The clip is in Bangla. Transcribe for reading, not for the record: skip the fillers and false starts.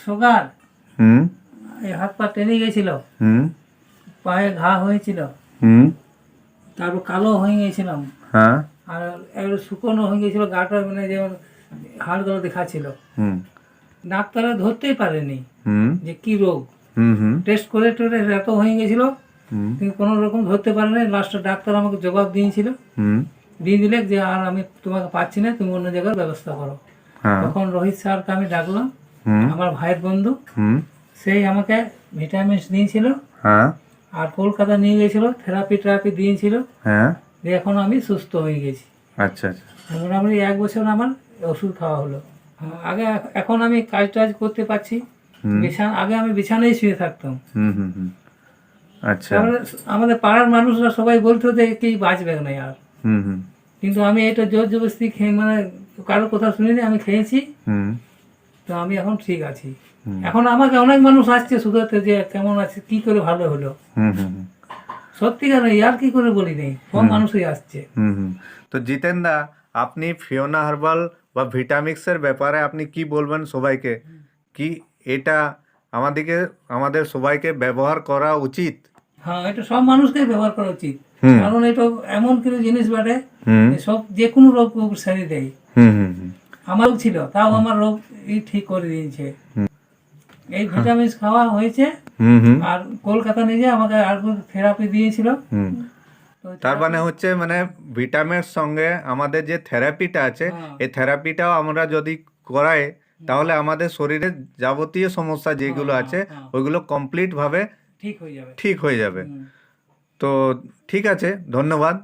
সুগার, হুম এই হাত পা টেনে গেছিল, হুম পায়ে ঘা হয়েছিল, হুম তারপর কালো হয়ে গেছিলাম, হ্যাঁ আর একটু শুকনো হয়ে গেছিল গাটা, মানে যেমন হাড়গুলো দেখাচ্ছিল। হুম ডাক্তাররা ধরতেই পারেনি হুম যে কি রোগ। হুম হুম টেস্ট করে টোরে এত হয়ে গেছিল, হুম কিন্তু কোনো রকম ধরতে পারেনি। লাস্টে ডাক্তার আমাকে জবাব দিয়েছিল, হুম দিয়ে দিলে যে আর আমি তোমাকে পাচ্ছি না, তুমি অন্য জায়গার ব্যবস্থা করো। হ্যাঁ তখন রোহিত স্যারকে আমি ডাকলাম, হুম আমার ভাইয়ের বন্ধু। হুম সেই আমাকে ভিটামিনস দিয়েছিল, হ্যাঁ আর কলকাতা নিয়ে গেছিল, থেরাপি দিয়েছিল। হ্যাঁ দিয়ে এখন আমি সুস্থ হয়ে গেছি। আচ্ছা আচ্ছা মোটামুটি 1 বছর আমার ওষুধ খাওয়া হলো। আগে এখন আমি কাজ টাজ করতে পারছি। হুম আগে আমি বিছানায় শুয়ে থাকতাম। হুম হুম হুম আচ্ছা তারপরে আমাদের পাড়ার মানুষরা সবাই বলতো যে কি বাঁচবে না আর, হুম হুম কিন্তু আমি এটা জোর জবরদস্তি খেয়ে, মানে কারো কথা শুনিনি, আমি খেয়েছি। হুম তো আমি এখন ঠিক আছি। হুম এখন আমাকে অনেক মানুষ আসছে শুধুতে, যে কেমন আছে, কি করে ভালো হলো। হুম হুম হুম সত্যিকার আর কি করে বলি নেই, সব মানুষই আসছে। হুম হুম তো জিতেন দা, আপনি ফিওনা হার্বাল বা ভিটামিক্সের ব্যাপারে আপনি কি বলবেন সবাইকে? কি এটা আমাদেরকে আমাদের সবাইকে ব্যবহার করা উচিত? হ্যাঁ, এটা সব মানুষকে ব্যবহার করা উচিত। হুম কারণ এটা এমন কিছু জিনিস বটে হুম যে সব, যে কোনো রোগ সেরে দেয়। হুম হুম হুম আমারও ছিল, তাও আমার রোগ ঠিক করে দিয়েছে। এই ভিটামিন খাওয়া হয়েছে। হুম হুম আর কলকাতা নিয়ে যেয়ে আমাকে আর থেরাপি দিয়েছিল। হুম তো তার মানে হচ্ছে মানে ভিটামিনের সঙ্গে আমাদের যে থেরাপিটা আছে, হ্যাঁ, এই থেরাপিটাও আমরা যদি করাই, তাহলে আমাদের শরীরের যাবতীয় সমস্যা যেগুলো হ্যাঁ, আছে হ্যাঁ, ওইগুলো কমপ্লিট ভাবে ঠিক হয়ে যাবে। ঠিক হয়ে যাবে। হুম। তো ঠিক আছে, ধন্যবাদ।